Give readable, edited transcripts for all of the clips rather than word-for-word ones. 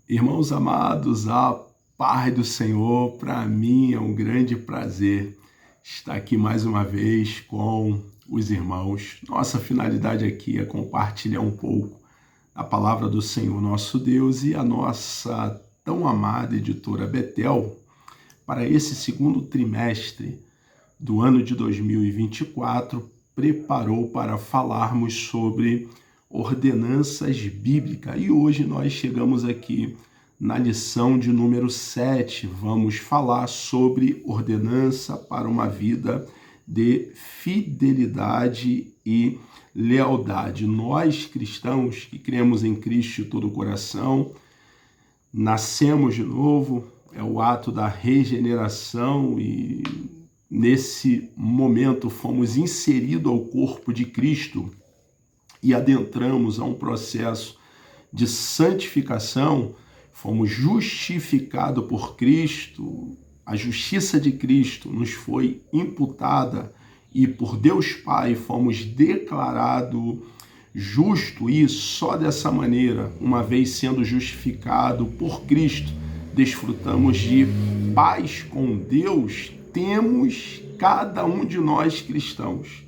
Irmãos amados, a paz do Senhor, para mim é um grande prazer estar aqui mais uma vez com os irmãos. Nossa finalidade aqui é compartilhar um pouco a palavra do Senhor nosso Deus e a nossa tão amada editora Betel para esse segundo trimestre do ano de 2024 preparou para falarmos sobre ordenanças bíblicas. E hoje nós chegamos aqui na lição de número 7. Vamos falar sobre ordenança para uma vida de fidelidade e lealdade. Nós, cristãos, que cremos em Cristo de todo o coração, nascemos de novo, é o ato da regeneração e nesse momento fomos inseridos ao corpo de Cristo e adentramos a um processo de santificação, fomos justificados por Cristo, a justiça de Cristo nos foi imputada e por Deus Pai fomos declarados justos e só dessa maneira, uma vez sendo justificado por Cristo, desfrutamos de paz com Deus, temos cada um de nós cristãos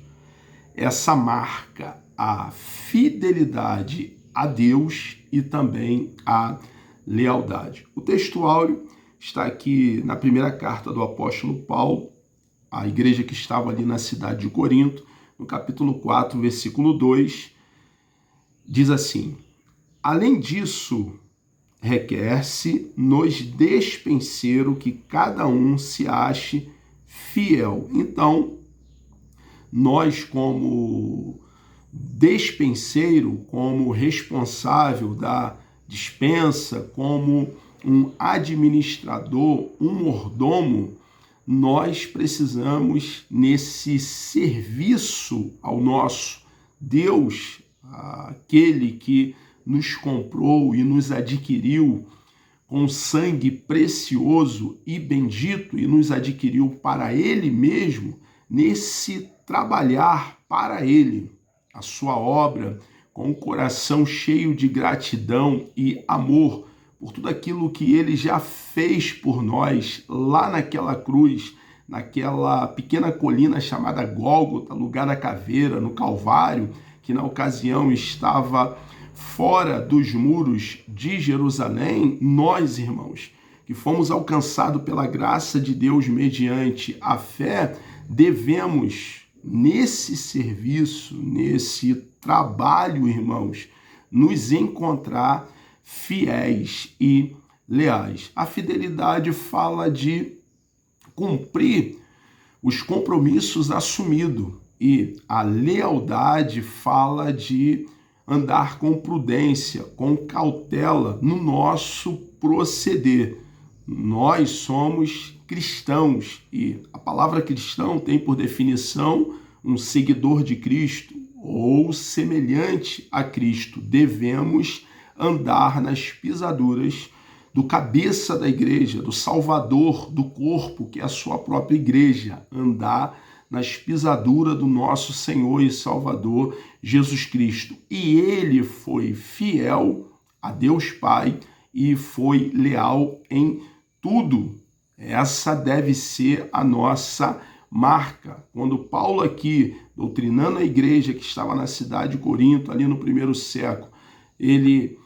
essa marca, a fidelidade a Deus e também a lealdade. O texto áureo está aqui na primeira carta do apóstolo Paulo, à igreja que estava ali na cidade de Corinto, no capítulo 4, versículo 2, diz assim: além disso, requer-se nos despenseiro que cada um se ache fiel. Então, nós como despenseiro, como responsável da dispensa, como um administrador, um mordomo, nós precisamos, nesse serviço ao nosso Deus, aquele que nos comprou e nos adquiriu com sangue precioso e bendito e nos adquiriu para Ele mesmo, nesse trabalhar para Ele, a sua obra, com o coração cheio de gratidão e amor por tudo aquilo que Ele já fez por nós lá naquela cruz, naquela pequena colina chamada Gólgota, lugar da caveira, no Calvário, que na ocasião estava fora dos muros de Jerusalém. Nós, irmãos, que fomos alcançados pela graça de Deus mediante a fé, devemos, nesse serviço, nesse trabalho, irmãos, nos encontrar fiéis e leais. A fidelidade fala de cumprir os compromissos assumidos e a lealdade fala de andar com prudência, com cautela no nosso proceder. Nós somos cristãos e a palavra cristão tem por definição um seguidor de Cristo ou semelhante a Cristo. Devemos andar nas pisaduras do cabeça da igreja, do Salvador do corpo, que é a sua própria igreja, andar nas pisaduras do nosso Senhor e Salvador Jesus Cristo. E ele foi fiel a Deus Pai e foi leal em tudo. Essa deve ser a nossa marca. Quando Paulo aqui, doutrinando a igreja que estava na cidade de Corinto, ali no primeiro século, ele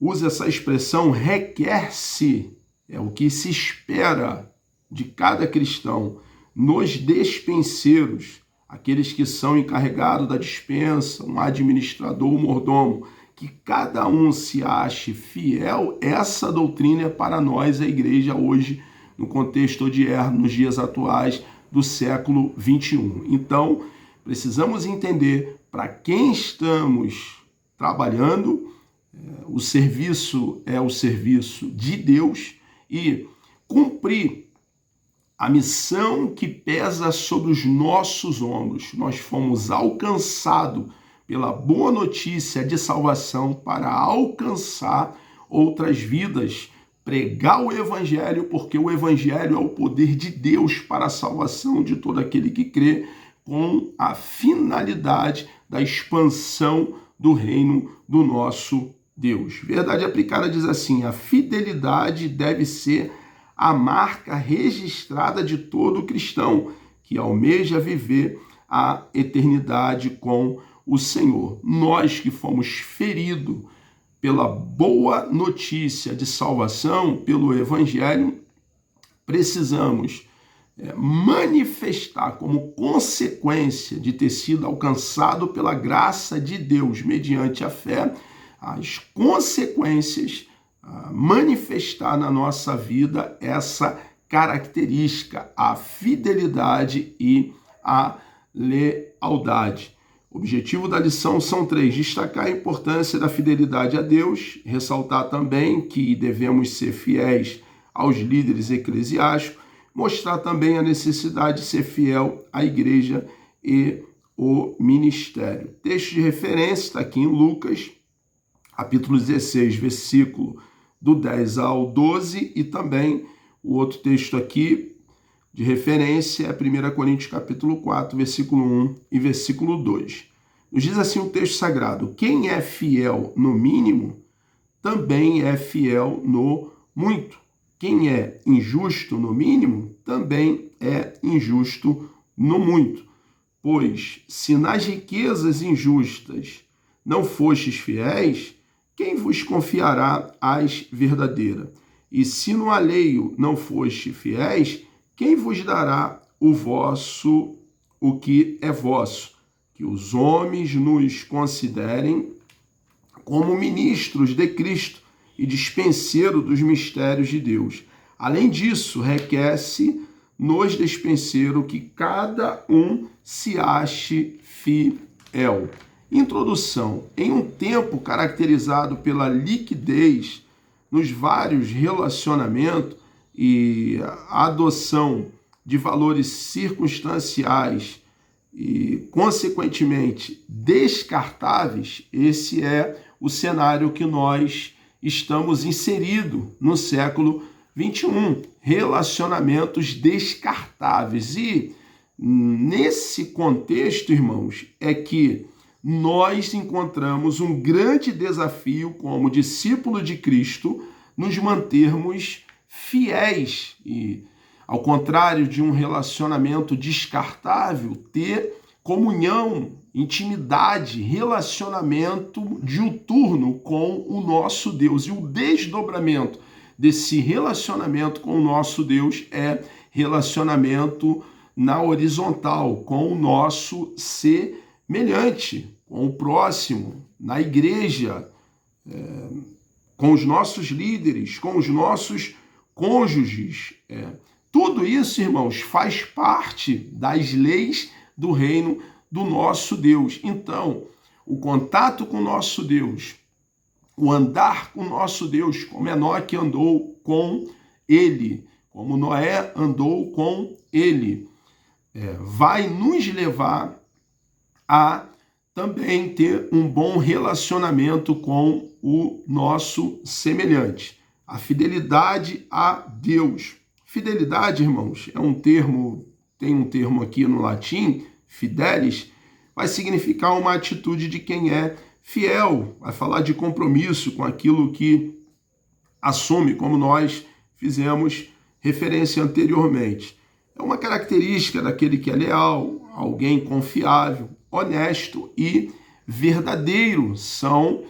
usa essa expressão requer-se, é o que se espera de cada cristão, nos despenseiros, aqueles que são encarregados da dispensa, um administrador, um mordomo, que cada um se ache fiel. Essa doutrina é para nós, a igreja, hoje, no contexto odierno, nos dias atuais do século 21. Então, precisamos entender para quem estamos trabalhando. O serviço é o serviço de Deus e cumprir a missão que pesa sobre os nossos ombros. Nós fomos alcançados pela boa notícia de salvação para alcançar outras vidas, pregar o Evangelho, porque o Evangelho é o poder de Deus para a salvação de todo aquele que crê, com a finalidade da expansão do reino do nosso Deus. Verdade aplicada diz assim: a fidelidade deve ser a marca registrada de todo cristão que almeja viver a eternidade com o Senhor. Nós que fomos feridos pela boa notícia de salvação, pelo Evangelho, precisamos manifestar como consequência de ter sido alcançado pela graça de Deus mediante a fé, as consequências, manifestar na nossa vida essa característica, a fidelidade e a lealdade. O objetivo da lição são 3: destacar a importância da fidelidade a Deus, ressaltar também que devemos ser fiéis aos líderes eclesiásticos, mostrar também a necessidade de ser fiel à igreja e o ministério. Texto de referência está aqui em Lucas, capítulo 16, versículo do 10 ao 12, e também o outro texto aqui de referência é 1 Coríntios capítulo 4, versículo 1 e versículo 2. Nos diz assim o texto sagrado: quem é fiel no mínimo, também é fiel no muito. Quem é injusto no mínimo, também é injusto no muito. Pois, se nas riquezas injustas não fostes fiéis, quem vos confiará as verdadeiras? E se no alheio não fostes fiéis, quem vos dará o que é vosso? Que os homens nos considerem como ministros de Cristo e dispenseiro dos mistérios de Deus. Além disso, requer-se nos dispenseiro que cada um se ache fiel. Introdução. Em um tempo caracterizado pela liquidez nos vários relacionamentos e a adoção de valores circunstanciais e, consequentemente, descartáveis, esse é o cenário que nós estamos inseridos no século XXI. Relacionamentos descartáveis. E nesse contexto, irmãos, é que nós encontramos um grande desafio como discípulo de Cristo, nos mantermos fiéis e, ao contrário de um relacionamento descartável, ter comunhão, intimidade, relacionamento diuturno com o nosso Deus. E o desdobramento desse relacionamento com o nosso Deus é relacionamento na horizontal, com o nosso semelhante, com o próximo, na igreja, com os nossos líderes, com os nossos cônjuges. Tudo isso, irmãos, faz parte das leis do reino do nosso Deus. Então, o contato com o nosso Deus, o andar com o nosso Deus, como Enoque andou com ele, como Noé andou com ele, vai nos levar a também ter um bom relacionamento com o nosso semelhante. A fidelidade a Deus. Fidelidade, irmãos, tem um termo aqui no latim, fidelis, vai significar uma atitude de quem é fiel, vai falar de compromisso com aquilo que assume, como nós fizemos referência anteriormente. É uma característica daquele que é leal, alguém confiável, honesto e verdadeiro. São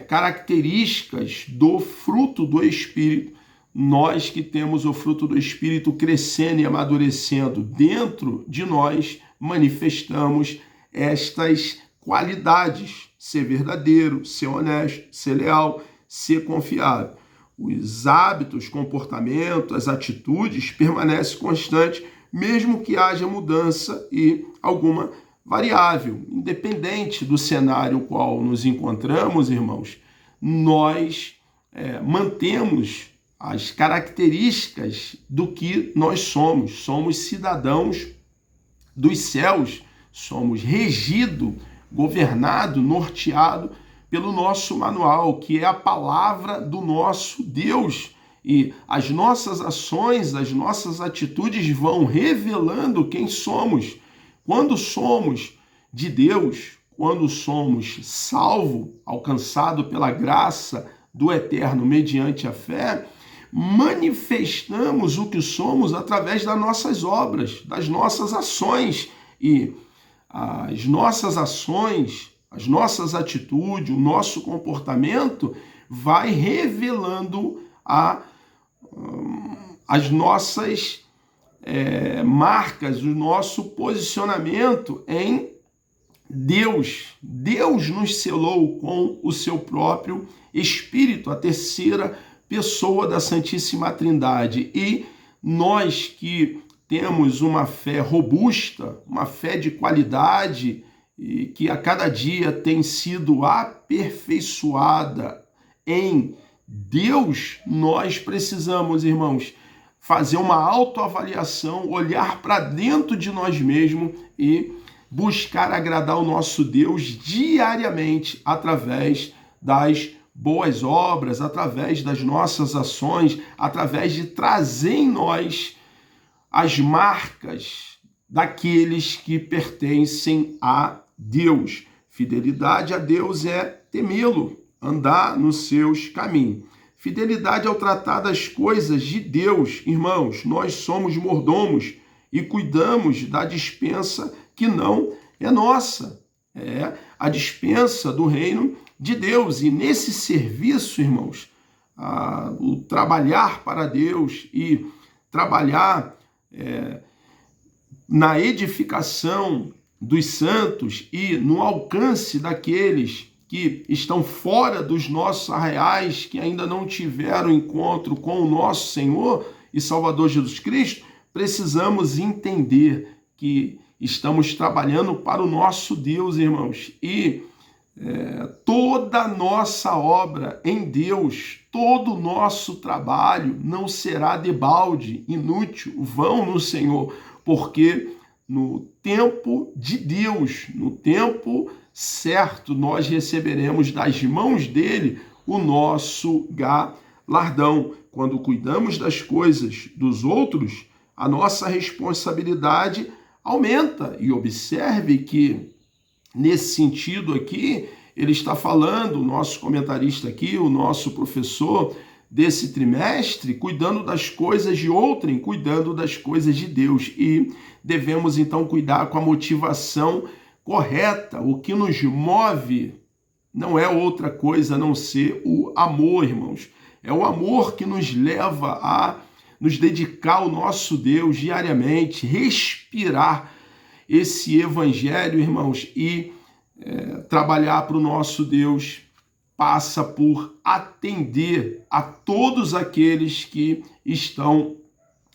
características do fruto do Espírito. Nós que temos o fruto do Espírito crescendo e amadurecendo dentro de nós, manifestamos estas qualidades: ser verdadeiro, ser honesto, ser leal, ser confiável. Os hábitos, comportamentos, as atitudes permanecem constantes, mesmo que haja mudança e alguma variável. Independente do cenário qual nos encontramos, irmãos, nós mantemos as características do que nós somos. Somos cidadãos dos céus, somos regidos, governados, norteados pelo nosso manual, que é a palavra do nosso Deus. E as nossas ações, as nossas atitudes vão revelando quem somos. Quando somos de Deus, quando somos salvos, alcançados pela graça do Eterno mediante a fé, manifestamos o que somos através das nossas obras, das nossas ações. E as nossas ações, as nossas atitudes, o nosso comportamento vai revelando as nossas marcas, o nosso posicionamento em Deus. Deus nos selou com o seu próprio Espírito, a terceira pessoa da Santíssima Trindade. E nós que temos uma fé robusta, uma fé de qualidade, e que a cada dia tem sido aperfeiçoada em Deus, nós precisamos, irmãos, fazer uma autoavaliação, olhar para dentro de nós mesmos e buscar agradar o nosso Deus diariamente através das boas obras, através das nossas ações, através de trazer em nós as marcas daqueles que pertencem a Deus. Fidelidade a Deus é temê-lo, andar nos seus caminhos. Fidelidade ao tratar das coisas de Deus. Irmãos, nós somos mordomos e cuidamos da despensa que não é nossa. É a despensa do reino de Deus. E nesse serviço, irmãos, o trabalhar para Deus e trabalhar na edificação dos santos e no alcance daqueles que estão fora dos nossos arraiais, que ainda não tiveram encontro com o nosso Senhor e Salvador Jesus Cristo, precisamos entender que estamos trabalhando para o nosso Deus, irmãos. E toda a nossa obra em Deus, todo o nosso trabalho não será debalde, inútil, vão no Senhor, porque no tempo de Deus, no tempo certo, nós receberemos das mãos dele o nosso galardão. Quando cuidamos das coisas dos outros, a nossa responsabilidade aumenta. E observe que, nesse sentido aqui, ele está falando, o nosso comentarista aqui, o nosso professor desse trimestre, cuidando das coisas de outrem, cuidando das coisas de Deus. E devemos, então, cuidar com a motivação correta. O que nos move não é outra coisa a não ser o amor, irmãos. É o amor que nos leva a nos dedicar ao nosso Deus diariamente, respirar esse evangelho, irmãos, e trabalhar para o nosso Deus passa por atender a todos aqueles que estão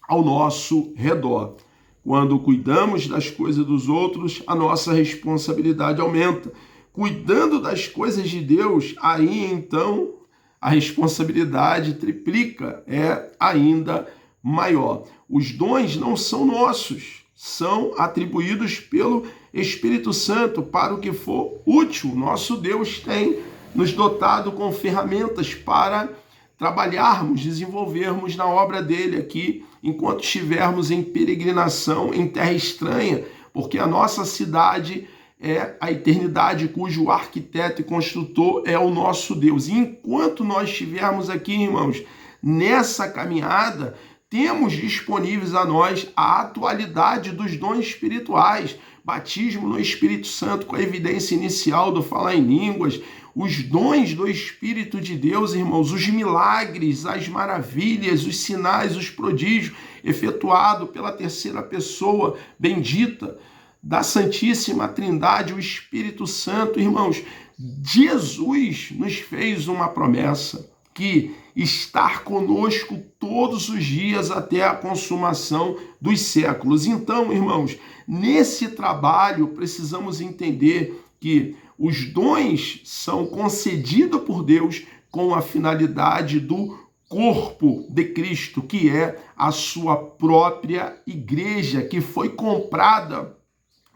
ao nosso redor. Quando cuidamos das coisas dos outros, a nossa responsabilidade aumenta. Cuidando das coisas de Deus, aí então a responsabilidade triplica, é ainda maior. Os dons não são nossos, são atribuídos pelo Espírito Santo para o que for útil. Nosso Deus tem nos dotado com ferramentas para trabalharmos, desenvolvermos na obra dele aqui, enquanto estivermos em peregrinação em terra estranha, porque a nossa cidade é a eternidade, cujo arquiteto e construtor é o nosso Deus. E enquanto nós estivermos aqui, irmãos, nessa caminhada, temos disponíveis a nós a atualidade dos dons espirituais, batismo no Espírito Santo com a evidência inicial do falar em línguas, os dons do Espírito de Deus, irmãos, os milagres, as maravilhas, os sinais, os prodígios, efetuado pela terceira pessoa bendita da Santíssima Trindade, o Espírito Santo, irmãos. Jesus nos fez uma promessa, que estar conosco todos os dias até a consumação dos séculos. Então, irmãos, nesse trabalho precisamos entender que os dons são concedidos por Deus com a finalidade do corpo de Cristo, que é a sua própria igreja, que foi comprada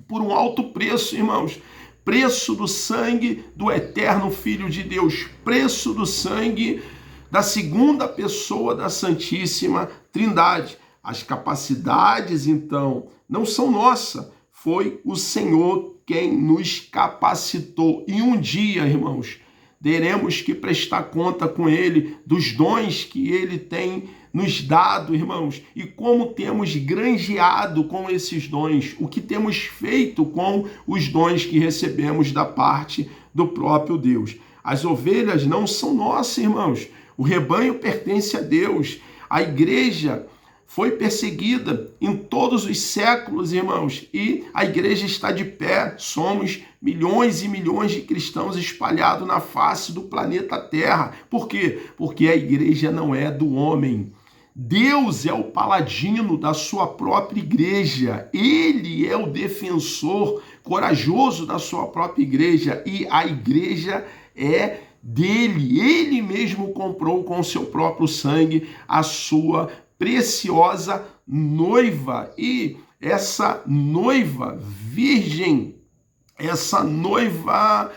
por um alto preço, irmãos. Preço do sangue do eterno Filho de Deus, preço do sangue da segunda pessoa da Santíssima Trindade. As capacidades, então, não são nossas, foi o Senhor quem nos capacitou. E um dia, irmãos, teremos que prestar conta com ele dos dons que ele tem nos dado, irmãos, e como temos granjeado com esses dons, o que temos feito com os dons que recebemos da parte do próprio Deus. As ovelhas não são nossas, irmãos. O rebanho pertence a Deus. A igreja foi perseguida em todos os séculos, irmãos, e a igreja está de pé. Somos milhões e milhões de cristãos espalhados na face do planeta Terra. Por quê? Porque a igreja não é do homem. Deus é o paladino da sua própria igreja. Ele é o defensor corajoso da sua própria igreja. E a igreja é dele. Ele mesmo comprou com o seu próprio sangue a sua preciosa noiva. E essa noiva virgem, essa noiva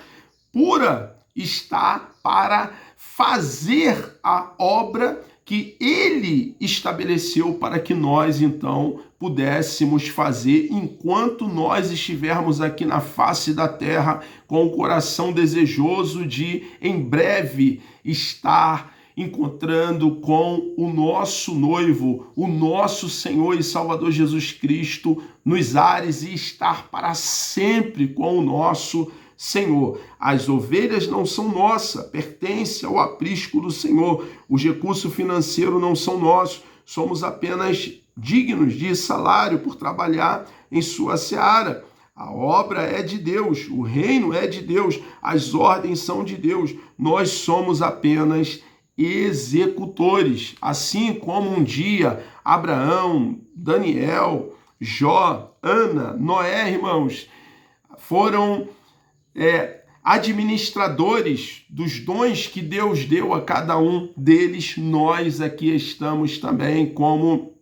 pura, está para fazer a obra que ele estabeleceu para que nós, então, pudéssemos fazer enquanto nós estivermos aqui na face da terra, com o coração desejoso de, em breve, estar encontrando com o nosso noivo, o nosso Senhor e Salvador Jesus Cristo, nos ares, e estar para sempre com o nosso Senhor. As ovelhas não são nossas, pertence ao aprisco do Senhor. Os recursos financeiros não são nossos, somos apenas dignos de salário por trabalhar em sua seara. A obra é de Deus, o reino é de Deus, as ordens são de Deus. Nós somos apenas executores. Assim como um dia Abraão, Daniel, Jó, Ana, Noé, irmãos, foram administradores dos dons que Deus deu a cada um deles, nós aqui estamos também como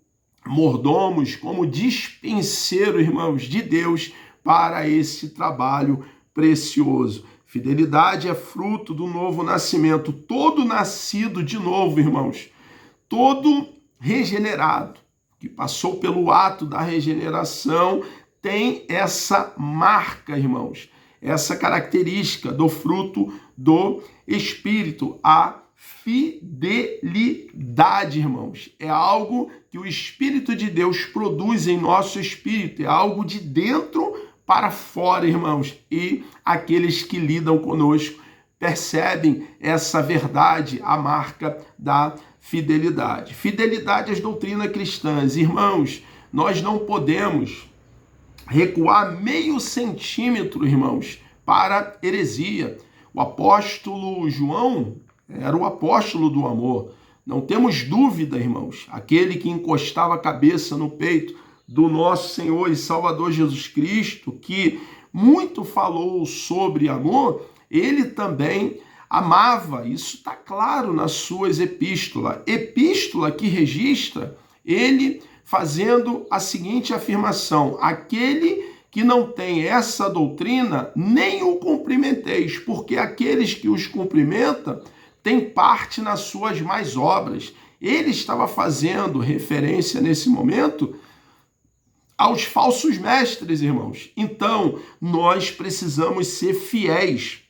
mordomos, como dispenseiro, irmãos, de Deus para esse trabalho precioso. Fidelidade é fruto do novo nascimento. Todo nascido de novo, irmãos, todo regenerado, que passou pelo ato da regeneração, tem essa marca, irmãos, essa característica do fruto do Espírito, a fidelidade, irmãos. É algo que o Espírito de Deus produz em nosso espírito, é algo de dentro para fora, irmãos. E aqueles que lidam conosco percebem essa verdade, a marca da fidelidade. Fidelidade às doutrinas cristãs. Irmãos, nós não podemos recuar meio centímetro, irmãos, para heresia. O apóstolo João era o apóstolo do amor. Não temos dúvida, irmãos, aquele que encostava a cabeça no peito do nosso Senhor e Salvador Jesus Cristo, que muito falou sobre amor, ele também amava. Isso está claro nas suas epístolas. Epístola que registra ele fazendo a seguinte afirmação: aquele que não tem essa doutrina, nem o cumprimenteis, porque aqueles que os cumprimentam têm parte nas suas más obras. Ele estava fazendo referência nesse momento aos falsos mestres, irmãos. Então, nós precisamos ser fiéis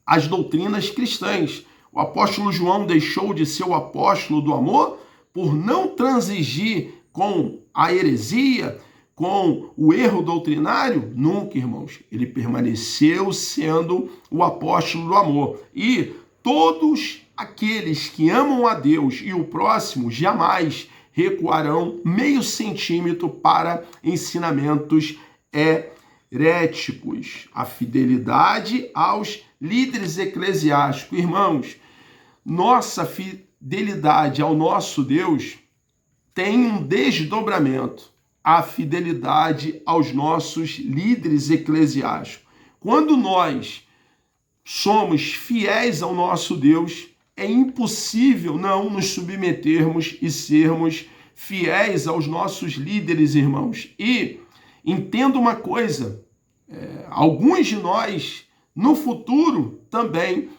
às doutrinas cristãs. O apóstolo João deixou de ser o apóstolo do amor por não transigir com a heresia, com o erro doutrinário? Nunca, irmãos. Ele permaneceu sendo o apóstolo do amor. E todos aqueles que amam a Deus e o próximo jamais recuarão meio centímetro para ensinamentos heréticos. A fidelidade aos líderes eclesiásticos. Irmãos, nossa fidelidade ao nosso Deus tem um desdobramento, a fidelidade aos nossos líderes eclesiásticos. Quando nós somos fiéis ao nosso Deus, é impossível não nos submetermos e sermos fiéis aos nossos líderes, irmãos. E entenda uma coisa, alguns de nós, no futuro, também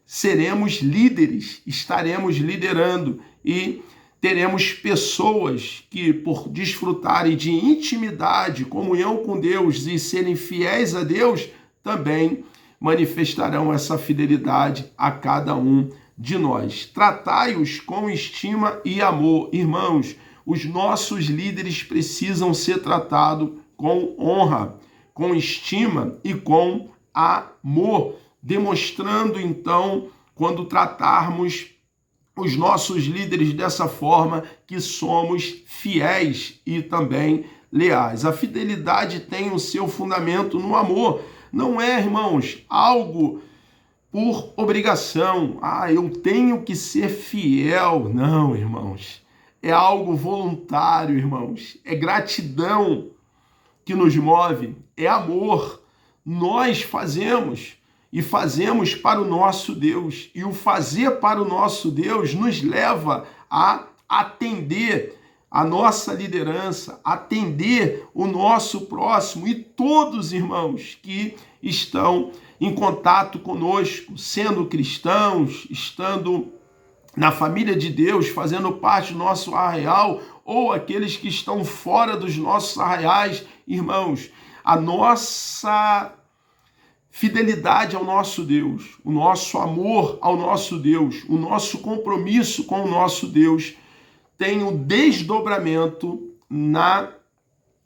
seremos líderes, estaremos liderando, e teremos pessoas que, por desfrutarem de intimidade, comunhão com Deus e serem fiéis a Deus, também manifestarão essa fidelidade a cada um de nós. Tratai-os com estima e amor. Irmãos, os nossos líderes precisam ser tratados com honra, com estima e com amor, demonstrando então, quando tratarmos os nossos líderes dessa forma, que somos fiéis e também leais. A fidelidade tem o seu fundamento no amor. Não é, irmãos, algo por obrigação. Eu tenho que ser fiel. Não, irmãos. É algo voluntário, irmãos. É gratidão que nos move. É amor. Nós fazemos. E fazemos para o nosso Deus. E o fazer para o nosso Deus nos leva a atender a nossa liderança, atender o nosso próximo e todos, irmãos, que estão em contato conosco, sendo cristãos, estando na família de Deus, fazendo parte do nosso arraial, ou aqueles que estão fora dos nossos arraiais. Irmãos, a nossa fidelidade ao nosso Deus, o nosso amor ao nosso Deus, o nosso compromisso com o nosso Deus tem um desdobramento na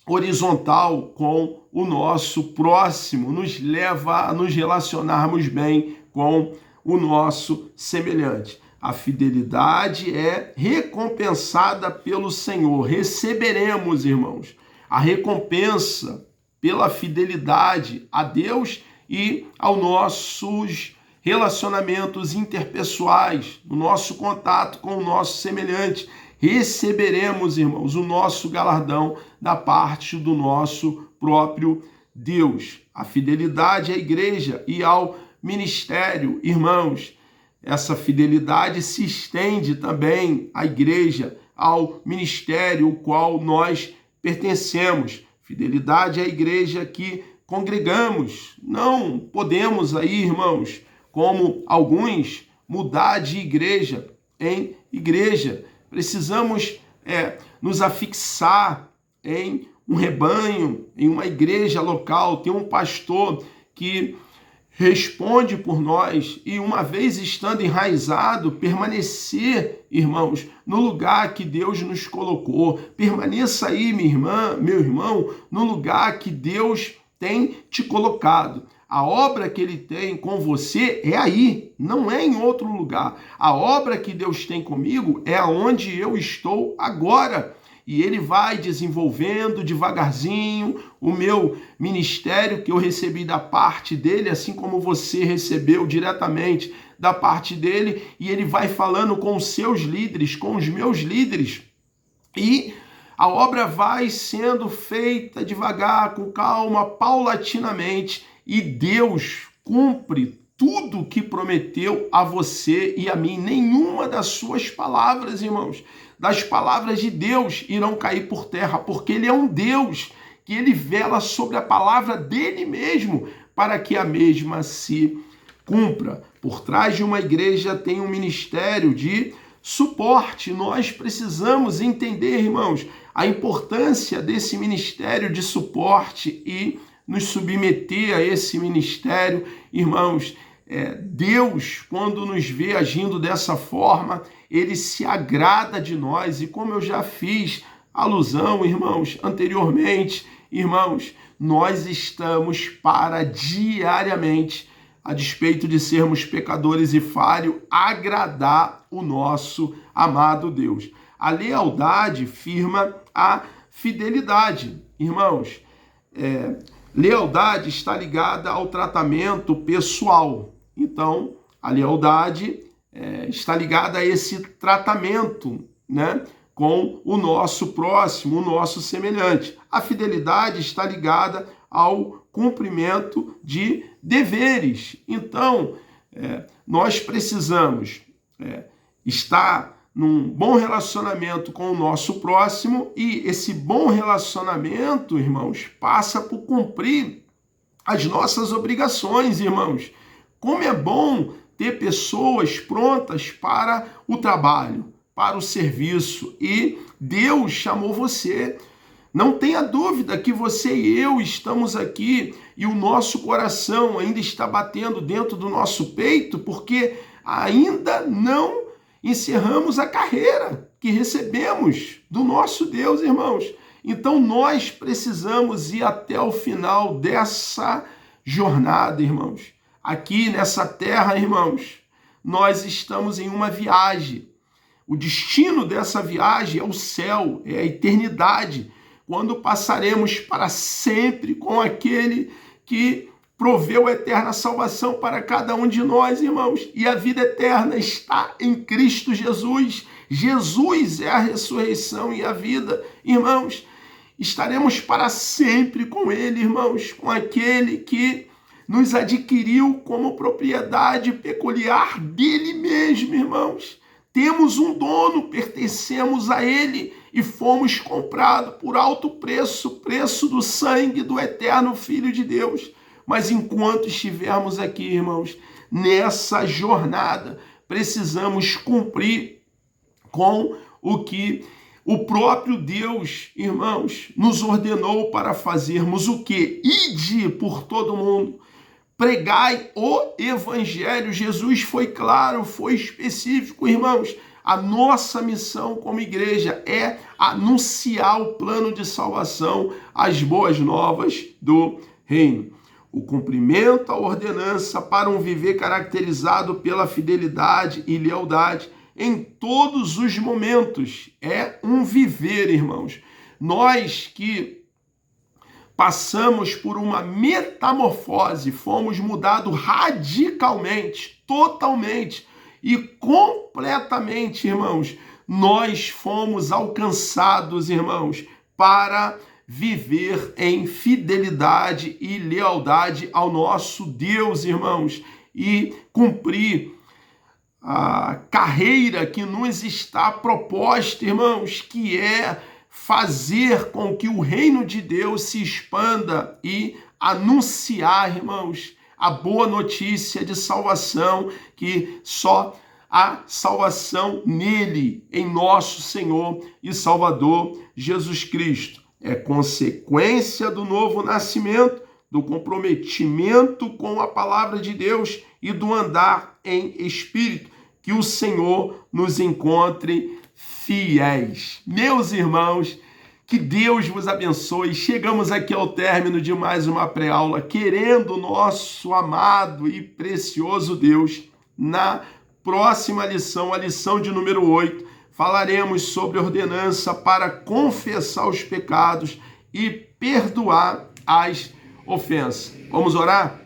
horizontal com o nosso próximo, nos leva a nos relacionarmos bem com o nosso semelhante. A fidelidade é recompensada pelo Senhor. Receberemos, irmãos, a recompensa pela fidelidade a Deus e aos nossos relacionamentos interpessoais, no nosso contato com o nosso semelhante. Receberemos, irmãos, o nosso galardão da parte do nosso próprio Deus. A fidelidade à igreja e ao ministério, irmãos, essa fidelidade se estende também à igreja, ao ministério ao qual nós pertencemos. Fidelidade à igreja que congregamos. Não podemos aí, irmãos, como alguns, mudar de igreja em igreja. Precisamos nos afixar em um rebanho, em uma igreja local. Tem um pastor que responde por nós e, uma vez estando enraizado, permanecer, irmãos, no lugar que Deus nos colocou. Permaneça aí, minha irmã, meu irmão, no lugar que Deus tem te colocado. A obra que ele tem com você é aí, não é em outro lugar. A obra que Deus tem comigo é aonde eu estou agora. E ele vai desenvolvendo devagarzinho o meu ministério que eu recebi da parte dele, assim como você recebeu diretamente da parte dele. E ele vai falando com os seus líderes, com os meus líderes. E a obra vai sendo feita devagar, com calma, paulatinamente. E Deus cumpre tudo que prometeu a você e a mim. Nenhuma das suas palavras, irmãos, das palavras de Deus irão cair por terra, porque Ele é um Deus que Ele vela sobre a palavra dele mesmo para que a mesma se cumpra. Por trás de uma igreja tem um ministério de suporte. Nós precisamos entender, irmãos, a importância desse ministério de suporte e nos submeter a esse ministério. Irmãos, Deus, quando nos vê agindo dessa forma, Ele se agrada de nós. E como eu já fiz alusão, irmãos, anteriormente, irmãos, nós estamos para diariamente, a despeito de sermos pecadores e falhos, agradar o nosso amado Deus. A lealdade firma a fidelidade. Irmãos, lealdade está ligada ao tratamento pessoal. Então, a lealdade está ligada a esse tratamento, né, com o nosso próximo, o nosso semelhante. A fidelidade está ligada ao cumprimento de deveres. Então, nós precisamos estar num bom relacionamento com o nosso próximo, e esse bom relacionamento, irmãos, passa por cumprir as nossas obrigações, irmãos. Como é bom ter pessoas prontas para o trabalho, para o serviço e Deus chamou você. Não tenha dúvida que você e eu estamos aqui e o nosso coração ainda está batendo dentro do nosso peito porque ainda não encerramos a carreira que recebemos do nosso Deus, irmãos. Então nós precisamos ir até o final dessa jornada, irmãos. Aqui nessa terra, irmãos, nós estamos em uma viagem. O destino dessa viagem é o céu, é a eternidade, quando passaremos para sempre com aquele que proveu a eterna salvação para cada um de nós, irmãos. E a vida eterna está em Cristo Jesus. Jesus é a ressurreição e a vida, irmãos. Estaremos para sempre com Ele, irmãos, com aquele que nos adquiriu como propriedade peculiar dele mesmo, irmãos. Temos um dono, pertencemos a Ele e fomos comprados por alto preço, preço do sangue do eterno Filho de Deus. Mas enquanto estivermos aqui, irmãos, nessa jornada, precisamos cumprir com o que o próprio Deus, irmãos, nos ordenou para fazermos o quê? Ide por todo mundo, pregai o evangelho. Jesus foi claro, foi específico, irmãos. A nossa missão como igreja é anunciar o plano de salvação, as boas novas do reino. O cumprimento à ordenança para um viver caracterizado pela fidelidade e lealdade em todos os momentos. É um viver, irmãos. Nós que passamos por uma metamorfose, fomos mudados radicalmente, totalmente e completamente, irmãos. Nós fomos alcançados, irmãos, para viver em fidelidade e lealdade ao nosso Deus, irmãos, e cumprir a carreira que nos está proposta, irmãos, que é fazer com que o reino de Deus se expanda e anunciar, irmãos, a boa notícia de salvação, que só há salvação nele, em nosso Senhor e Salvador Jesus Cristo. É consequência do novo nascimento, do comprometimento com a palavra de Deus e do andar em espírito, que o Senhor nos encontre fiéis. Meus irmãos, que Deus vos abençoe. Chegamos aqui ao término de mais uma pré-aula, querendo o nosso amado e precioso Deus. Na próxima lição, a lição de número 8, falaremos sobre ordenança para confessar os pecados e perdoar as ofensas. Vamos orar?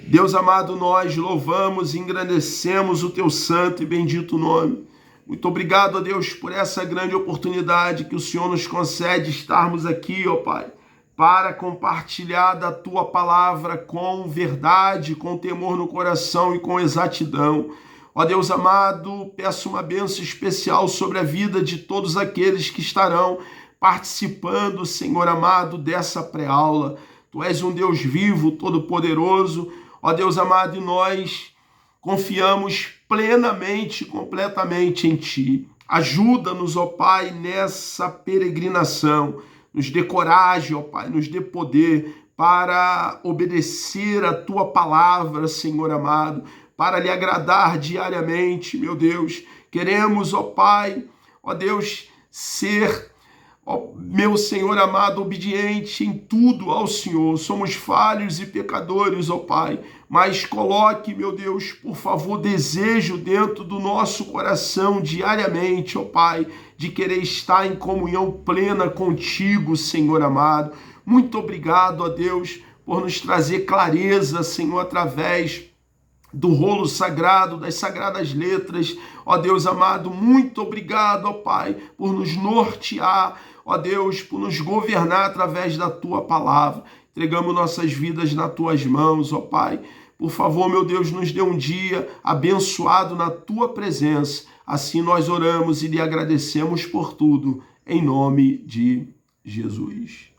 Deus amado, nós louvamos e engrandecemos o teu santo e bendito nome. Muito obrigado, ó Deus, por essa grande oportunidade que o Senhor nos concede estarmos aqui, ó Pai, para compartilhar da tua palavra com verdade, com temor no coração e com exatidão. Ó Deus amado, peço uma bênção especial sobre a vida de todos aqueles que estarão participando, Senhor amado, dessa pré-aula. Tu és um Deus vivo, todo-poderoso. Ó Deus amado, e nós confiamos plenamente, completamente em Ti. Ajuda-nos, ó Pai, nessa peregrinação. Nos dê coragem, ó Pai, nos dê poder para obedecer a Tua palavra, Senhor amado, para lhe agradar diariamente, meu Deus. Queremos, ó Pai, ó Deus, ser, ó meu Senhor amado, obediente em tudo ao Senhor. Somos falhos e pecadores, ó Pai, mas coloque, meu Deus, por favor, desejo dentro do nosso coração diariamente, ó Pai, de querer estar em comunhão plena contigo, Senhor amado. Muito obrigado, ó Deus, por nos trazer clareza, Senhor, através do rolo sagrado, das sagradas letras. Ó Deus amado, muito obrigado, ó Pai, por nos nortear, ó Deus, por nos governar através da Tua palavra. Entregamos nossas vidas nas Tuas mãos, ó Pai. Por favor, meu Deus, nos dê um dia abençoado na Tua presença. Assim nós oramos e lhe agradecemos por tudo, em nome de Jesus.